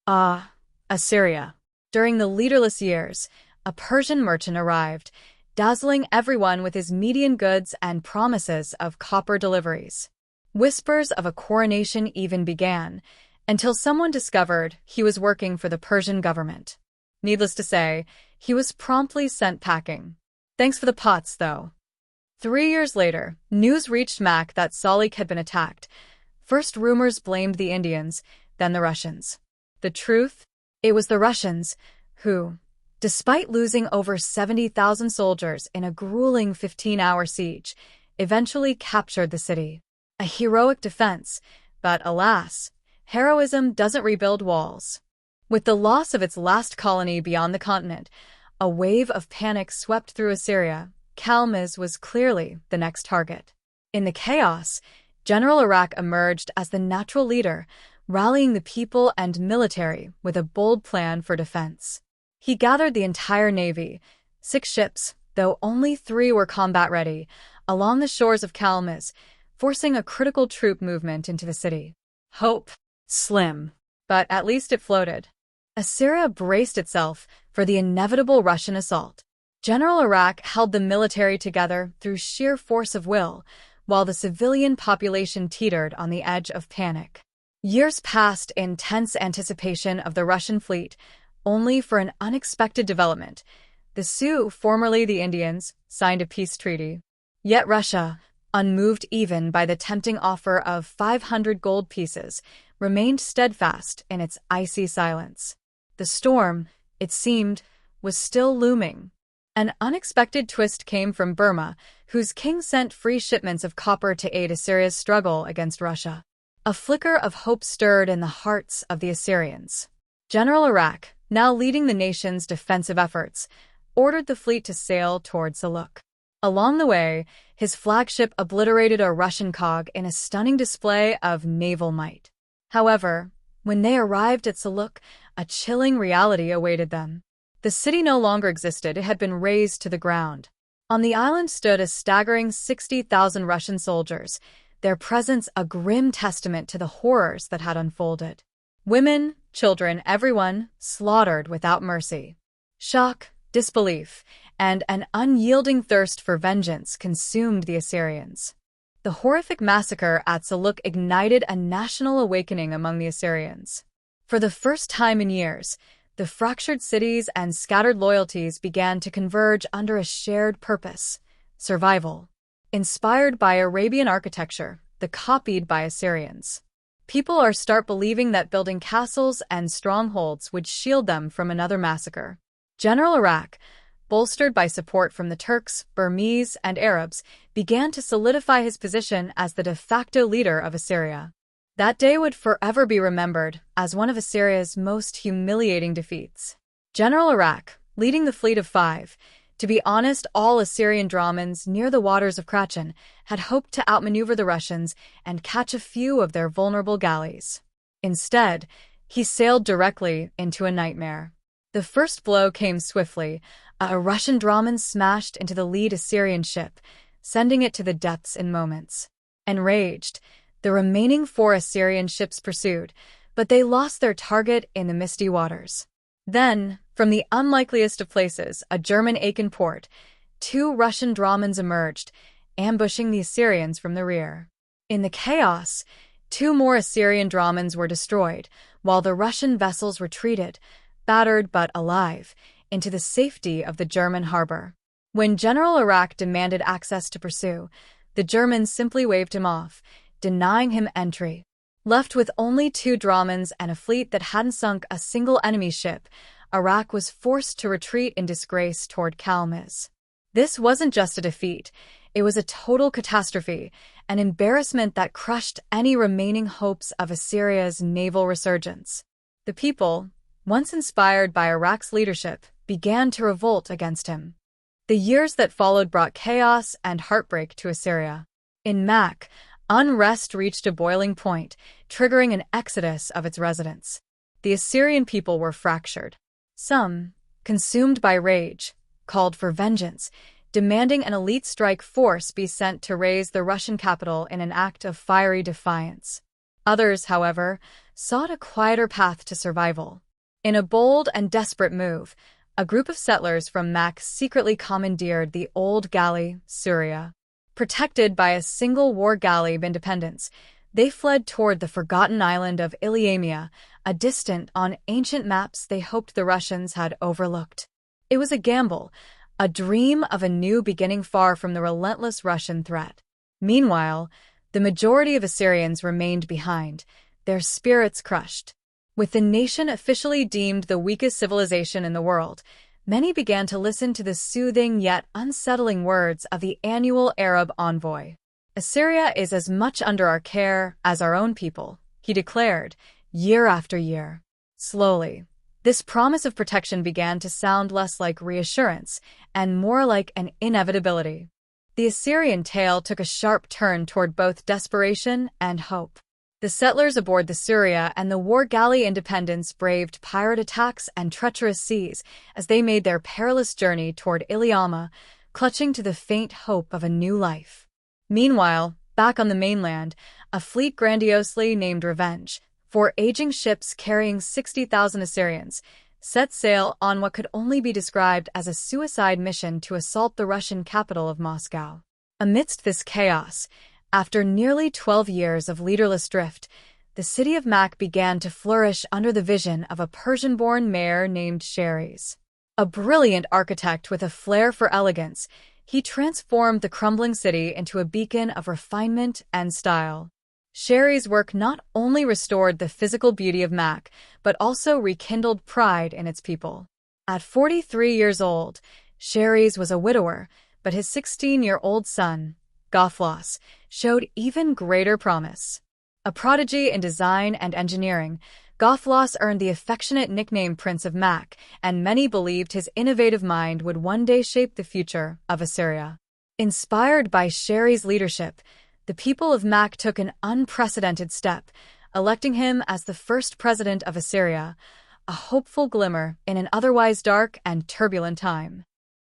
Ah, Assyria. During the leaderless years, a Persian merchant arrived, dazzling everyone with his Median goods and promises of copper deliveries. Whispers of a coronation even began, until someone discovered he was working for the Persian government. Needless to say, he was promptly sent packing. Thanks for the pots, though. 3 years later, news reached Mac that Saluk had been attacked. First, rumors blamed the Indians, then the Russians. The truth? It was the Russians who, despite losing over 70,000 soldiers in a grueling 15-hour siege, eventually captured the city. A heroic defense, but alas, heroism doesn't rebuild walls. With the loss of its last colony beyond the continent, a wave of panic swept through Assyria. Kalmiz was clearly the next target. In the chaos, General Iraq emerged as the natural leader, rallying the people and military with a bold plan for defense. He gathered the entire navy, 6 ships, though only 3 were combat-ready, along the shores of Kalmiz, forcing a critical troop movement into the city. Hope? Slim. But at least it floated. Assyria braced itself for the inevitable Russian assault. General Iraq held the military together through sheer force of will, while the civilian population teetered on the edge of panic. Years passed in tense anticipation of the Russian fleet, only for an unexpected development. The Sioux, formerly the Indians, signed a peace treaty. Yet Russia, unmoved even by the tempting offer of 500 gold pieces, remained steadfast in its icy silence. The storm, it seemed, was still looming. An unexpected twist came from Burma, whose king sent free shipments of copper to aid Assyria's struggle against Russia. A flicker of hope stirred in the hearts of the Assyrians. General Iraq, now leading the nation's defensive efforts, ordered the fleet to sail toward Saluk. Along the way, his flagship obliterated a Russian cog in a stunning display of naval might. However, when they arrived at Saluk, a chilling reality awaited them. The city no longer existed, it had been razed to the ground. On the island stood a staggering 60,000 Russian soldiers, their presence a grim testament to the horrors that had unfolded. Women, children, everyone slaughtered without mercy. Shock, disbelief, and an unyielding thirst for vengeance consumed the Assyrians. The horrific massacre at Saluk ignited a national awakening among the Assyrians. For the first time in years, the fractured cities and scattered loyalties began to converge under a shared purpose: survival. Inspired by Arabian architecture, the copied by Assyrians. People are start believing that building castles and strongholds would shield them from another massacre. General Iraq, bolstered by support from the Turks, Burmese, and Arabs, began to solidify his position as the de facto leader of Assyria. That day would forever be remembered as one of Assyria's most humiliating defeats. General Iraq, leading the fleet of 5, to be honest, all Assyrian dromons near the waters of Jurchen had hoped to outmaneuver the Russians and catch a few of their vulnerable galleys. Instead, he sailed directly into a nightmare. The first blow came swiftly. A Russian dromon smashed into the lead Assyrian ship, sending it to the depths in moments. Enraged, the remaining 4 Assyrian ships pursued, but they lost their target in the misty waters. Then, from the unlikeliest of places, a German Aachen port, 2 Russian dromons emerged, ambushing the Assyrians from the rear. In the chaos, 2 more Assyrian dromons were destroyed, while the Russian vessels retreated, battered but alive, into the safety of the German harbor. When General Iraq demanded access to pursue, the Germans simply waved him off, denying him entry. Left with only 2 dromons and a fleet that hadn't sunk a single enemy ship, Iraq was forced to retreat in disgrace toward Kalmiz. This wasn't just a defeat, it was a total catastrophe, an embarrassment that crushed any remaining hopes of Assyria's naval resurgence. The people, once inspired by Iraq's leadership, began to revolt against him. The years that followed brought chaos and heartbreak to Assyria. In Mac, unrest reached a boiling point, triggering an exodus of its residents. The Assyrian people were fractured. Some, consumed by rage, called for vengeance, demanding an elite strike force be sent to raze the Russian capital in an act of fiery defiance. Others, however, sought a quieter path to survival. In a bold and desperate move, a group of settlers from Mak secretly commandeered the old galley, Syria. Protected by a single war galley of independence, they fled toward the forgotten island of Iliamia, a distant on ancient maps they hoped the Russians had overlooked. It was a gamble, a dream of a new beginning far from the relentless Russian threat. Meanwhile, the majority of Assyrians remained behind, their spirits crushed. With the nation officially deemed the weakest civilization in the world, many began to listen to the soothing yet unsettling words of the annual Arab envoy. "Assyria is as much under our care as our own people," he declared, year after year. Slowly, this promise of protection began to sound less like reassurance and more like an inevitability. The Assyrian tale took a sharp turn toward both desperation and hope. The settlers aboard the Syria and the war galley Independence braved pirate attacks and treacherous seas as they made their perilous journey toward Iliamma, clutching to the faint hope of a new life. Meanwhile, back on the mainland, a fleet grandiosely named Revenge, 4 aging ships carrying 60,000 Assyrians, set sail on what could only be described as a suicide mission to assault the Russian capital of Moscow. Amidst this chaos, after nearly 12 years of leaderless drift, the city of Mak began to flourish under the vision of a Persian-born mayor named Sheres. A brilliant architect with a flair for elegance, he transformed the crumbling city into a beacon of refinement and style. Sheres' work not only restored the physical beauty of Mak, but also rekindled pride in its people. At 43 years old, Sheres was a widower, but his 16-year-old son, Gaflos, showed even greater promise. A prodigy in design and engineering, Gaflos earned the affectionate nickname Prince of Mak, and many believed his innovative mind would one day shape the future of Assyria. Inspired by Sheres' leadership, the people of Mak took an unprecedented step, electing him as the first president of Assyria, a hopeful glimmer in an otherwise dark and turbulent time.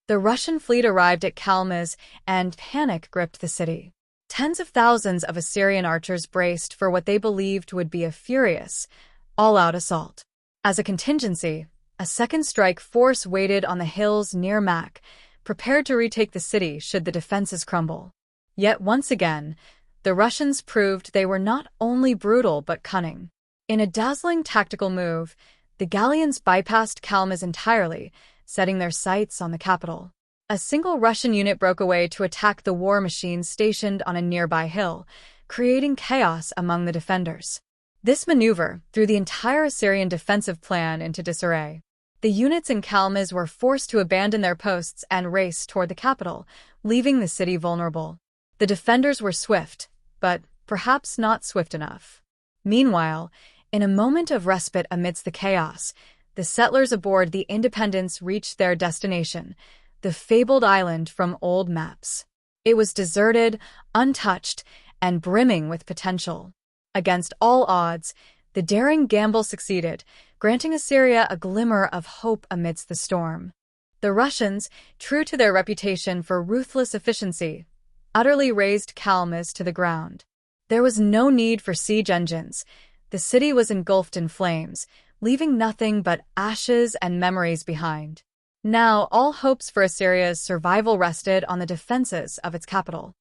The Russian fleet arrived at Kalmaz, and panic gripped the city. Tens of thousands of Assyrian archers braced for what they believed would be a furious, all-out assault. As a contingency, a second strike force waited on the hills near Mak, prepared to retake the city should the defenses crumble. Yet once again, the Russians proved they were not only brutal but cunning. In a dazzling tactical move, the galleons bypassed Kalmaz entirely, setting their sights on the capital. A single Russian unit broke away to attack the war machines stationed on a nearby hill, creating chaos among the defenders. This maneuver threw the entire Assyrian defensive plan into disarray. The units in Kalmaz were forced to abandon their posts and race toward the capital, leaving the city vulnerable. The defenders were swift, but perhaps not swift enough. Meanwhile, in a moment of respite amidst the chaos, the settlers aboard the Independence reached their destination, the fabled island from old maps. It was deserted, untouched, and brimming with potential. Against all odds, the daring gamble succeeded, granting Assyria a glimmer of hope amidst the storm. The Russians, true to their reputation for ruthless efficiency, utterly razed Kalmaz to the ground. There was no need for siege engines. The city was engulfed in flames, leaving nothing but ashes and memories behind. Now, all hopes for Assyria's survival rested on the defenses of its capital.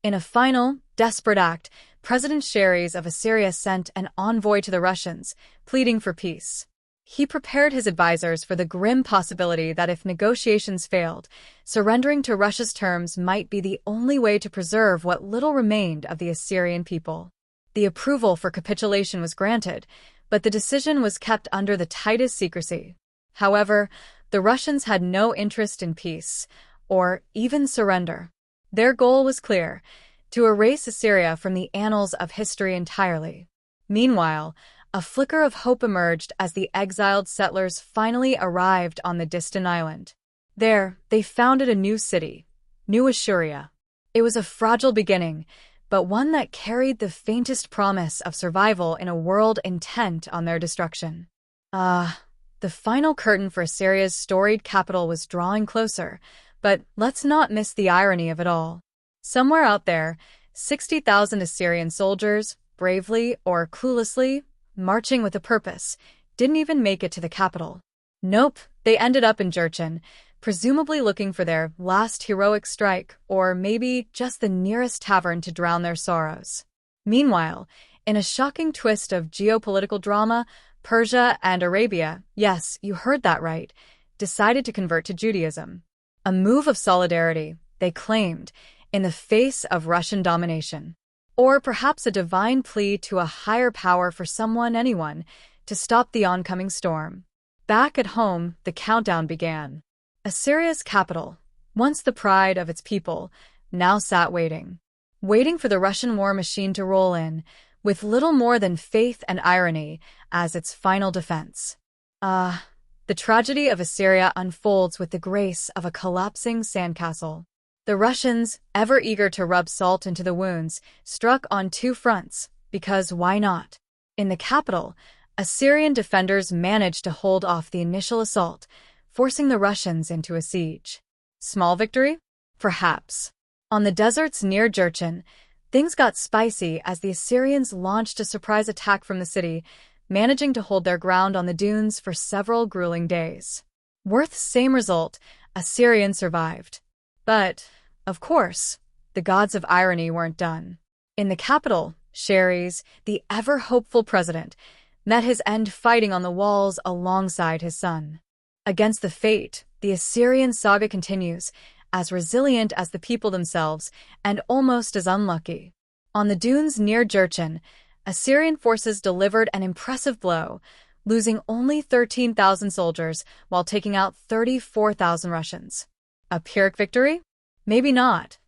In a final, desperate act, President Sheres of Assyria sent an envoy to the Russians, pleading for peace. He prepared his advisors for the grim possibility that if negotiations failed, surrendering to Russia's terms might be the only way to preserve what little remained of the Assyrian people. The approval for capitulation was granted, but the decision was kept under the tightest secrecy. However, the Russians had no interest in peace, or even surrender. Their goal was clear: to erase Assyria from the annals of history entirely. Meanwhile, a flicker of hope emerged as the exiled settlers finally arrived on the distant island. There, they founded a new city, New Assyria. It was a fragile beginning, but one that carried the faintest promise of survival in a world intent on their destruction. The final curtain for Assyria's storied capital was drawing closer, but let's not miss the irony of it all. Somewhere out there, 60,000 Assyrian soldiers, bravely or cluelessly, marching with a purpose, didn't even make it to the capital. Nope, they ended up in Jurchen, presumably looking for their last heroic strike, or maybe just the nearest tavern to drown their sorrows. Meanwhile, in a shocking twist of geopolitical drama, Persia and Arabia, yes, you heard that right, decided to convert to Judaism. A move of solidarity, they claimed, in the face of Russian domination. Or perhaps a divine plea to a higher power for anyone, to stop the oncoming storm. Back at home, the countdown began. Assyria's capital, once the pride of its people, now sat waiting for the Russian war machine to roll in, with little more than faith and irony as its final defense. The tragedy of Assyria unfolds with the grace of a collapsing sandcastle. The Russians, ever eager to rub salt into the wounds, struck on two fronts, because why not? In the capital, Assyrian defenders managed to hold off the initial assault, forcing the Russians into a siege. Small victory? Perhaps. On the deserts near Jurchen, things got spicy as the Assyrians launched a surprise attack from the city, managing to hold their ground on the dunes for several grueling days. Worth's same result, Assyrians survived. But, of course, the gods of irony weren't done. In the capital, Sherry's, the ever-hopeful president, met his end fighting on the walls alongside his son. Against the fate, the Assyrian saga continues, as resilient as the people themselves, and almost as unlucky. On the dunes near Jurchen, Assyrian forces delivered an impressive blow, losing only 13,000 soldiers while taking out 34,000 Russians. A Pyrrhic victory? Maybe not.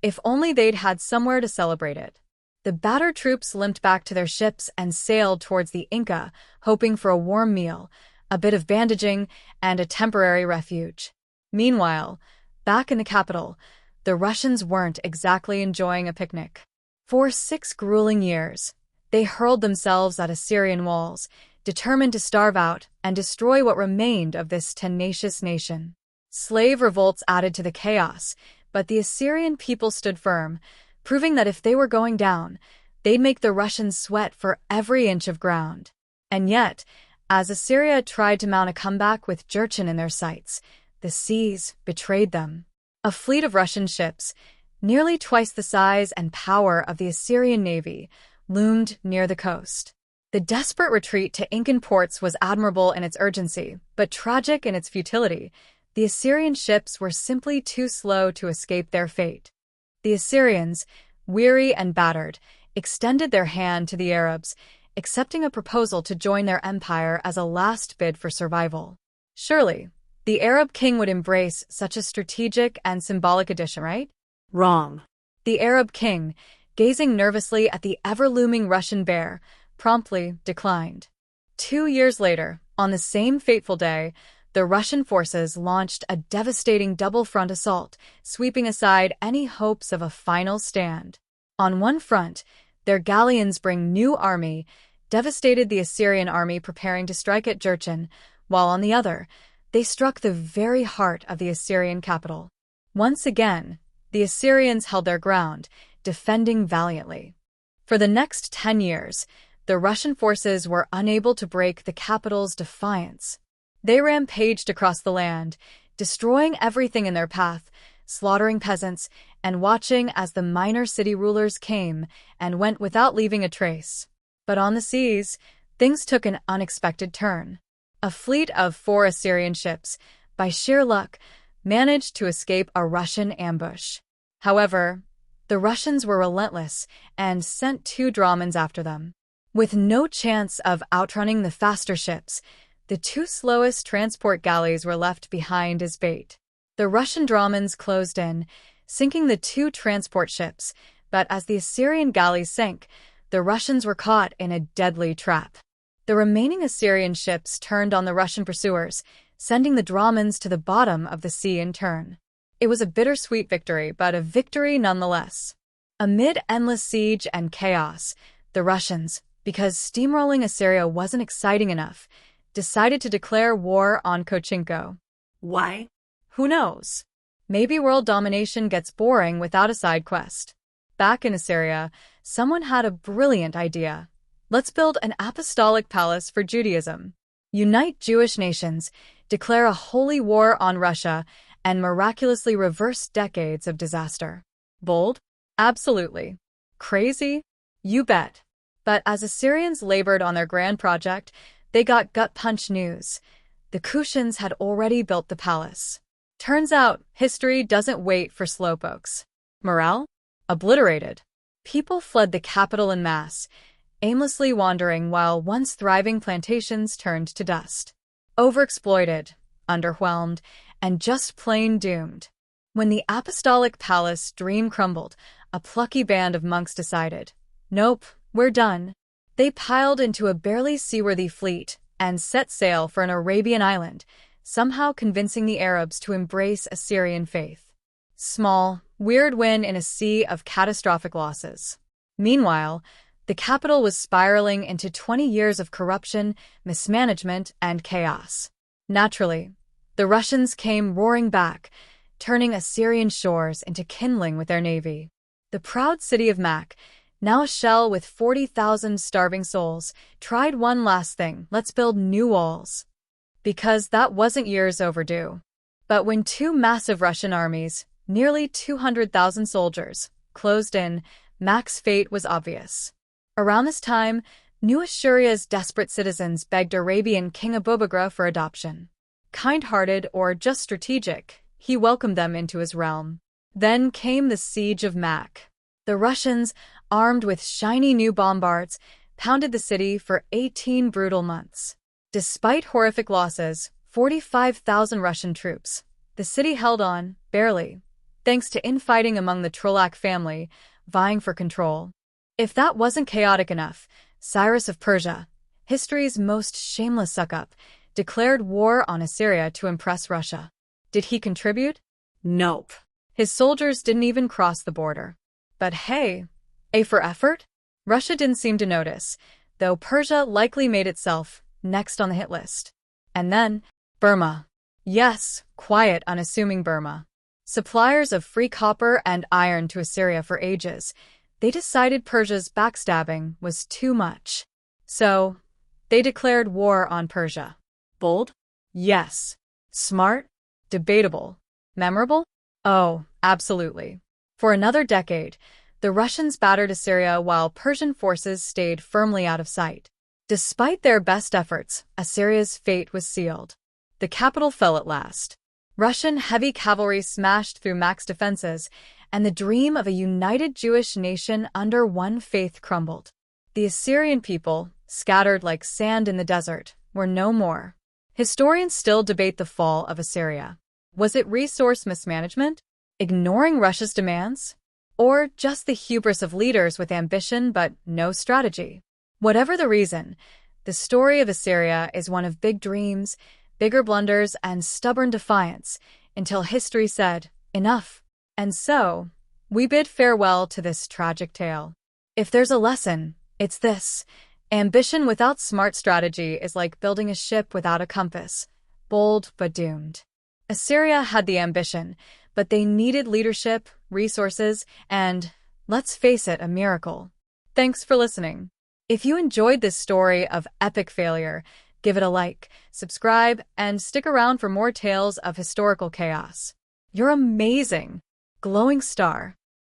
If only they'd had somewhere to celebrate it. The battered troops limped back to their ships and sailed towards the Inca, hoping for a warm meal, a bit of bandaging, and a temporary refuge. Meanwhile, back in the capital, the Russians weren't exactly enjoying a picnic. For 6 grueling years, they hurled themselves at Assyrian walls, determined to starve out and destroy what remained of this tenacious nation. Slave revolts added to the chaos, but the Assyrian people stood firm, proving that if they were going down, they'd make the Russians sweat for every inch of ground. And yet, as Assyria tried to mount a comeback with Jurchen in their sights, the seas betrayed them. A fleet of Russian ships, nearly twice the size and power of the Assyrian navy, loomed near the coast. The desperate retreat to Incan ports was admirable in its urgency, but tragic in its futility. The Assyrian ships were simply too slow to escape their fate. The Assyrians, weary and battered, extended their hand to the Arabs, accepting a proposal to join their empire as a last bid for survival. Surely, the Arab king would embrace such a strategic and symbolic addition, right? Wrong. The Arab king, gazing nervously at the ever-looming Russian bear, promptly declined. 2 years later, on the same fateful day, the Russian forces launched a devastating double-front assault, sweeping aside any hopes of a final stand. On one front, their galleons bring new army, devastated the Assyrian army preparing to strike at Jurchen, while on the other, they struck the very heart of the Assyrian capital. Once again, the Assyrians held their ground, defending valiantly. For the next 10 years, the Russian forces were unable to break the capital's defiance. They rampaged across the land, destroying everything in their path, slaughtering peasants, and watching as the minor city rulers came and went without leaving a trace. But on the seas, things took an unexpected turn. A fleet of 4 Assyrian ships, by sheer luck, managed to escape a Russian ambush. However, the Russians were relentless and sent 2 dromons after them. With no chance of outrunning the faster ships, the 2 slowest transport galleys were left behind as bait. The Russian dromons closed in, sinking the 2 transport ships, but as the Assyrian galleys sank, the Russians were caught in a deadly trap. The remaining Assyrian ships turned on the Russian pursuers, sending the dromons to the bottom of the sea in turn. It was a bittersweet victory, but a victory nonetheless. Amid endless siege and chaos, the Russians, because steamrolling Assyria wasn't exciting enough, decided to declare war on Kochinko. Why? Who knows? Maybe world domination gets boring without a side quest. Back in Assyria, someone had a brilliant idea. Let's build an apostolic palace for Judaism. Unite Jewish nations, declare a holy war on Russia, and miraculously reverse decades of disaster. Bold? Absolutely. Crazy? You bet. But as Assyrians labored on their grand project, they got gut-punch news. The Kushans had already built the palace. Turns out, history doesn't wait for slowpokes. Morale? Obliterated. People fled the capital en masse, aimlessly wandering while once thriving plantations turned to dust. Overexploited, underwhelmed, and just plain doomed. When the apostolic palace dream crumbled, a plucky band of monks decided, nope, we're done. They piled into a barely seaworthy fleet and set sail for an Arabian island, somehow convincing the Arabs to embrace Assyrian faith. Small, weird win in a sea of catastrophic losses. Meanwhile, the capital was spiraling into 20 years of corruption, mismanagement, and chaos. Naturally, the Russians came roaring back, turning Assyrian shores into kindling with their navy. The proud city of Mac, now a shell with 40,000 starving souls, tried one last thing: let's build new walls. Because that wasn't years overdue. But when two massive Russian armies, nearly 200,000 soldiers, closed in, Mac's fate was obvious. Around this time, New Assyria's desperate citizens begged Arabian King Abubagra for adoption. Kind-hearted or just strategic, he welcomed them into his realm. Then came the siege of Mac. The Russians, armed with shiny new bombards, pounded the city for 18 brutal months. Despite horrific losses, 45,000 Russian troops, the city held on, barely, thanks to infighting among the Trolak family, vying for control. If that wasn't chaotic enough, Cyrus of Persia, history's most shameless suck-up, declared war on Assyria to impress Russia. Did he contribute? Nope. His soldiers didn't even cross the border. But hey, A for effort? Russia didn't seem to notice, though Persia likely made itself next on the hit list. And then, Burma. Yes, quiet, unassuming Burma. Suppliers of free copper and iron to Assyria for ages, they decided Persia's backstabbing was too much. So, they declared war on Persia. Bold? Yes. Smart? Debatable. Memorable? Oh, absolutely. For another decade, the Russians battered Assyria while Persian forces stayed firmly out of sight. Despite their best efforts, Assyria's fate was sealed. The capital fell at last. Russian heavy cavalry smashed through Mac's defenses, and the dream of a united Jewish nation under one faith crumbled. The Assyrian people, scattered like sand in the desert, were no more. Historians still debate the fall of Assyria. Was it resource mismanagement? Ignoring Russia's demands? Or just the hubris of leaders with ambition but no strategy? Whatever the reason, the story of Assyria is one of big dreams, bigger blunders, and stubborn defiance, until history said, enough. And so, we bid farewell to this tragic tale. If there's a lesson, it's this: ambition without smart strategy is like building a ship without a compass, bold but doomed. Assyria had the ambition, but they needed leadership, resources, and, let's face it, a miracle. Thanks for listening. If you enjoyed this story of epic failure, give it a like, subscribe, and stick around for more tales of historical chaos. You're amazing! Glowing star.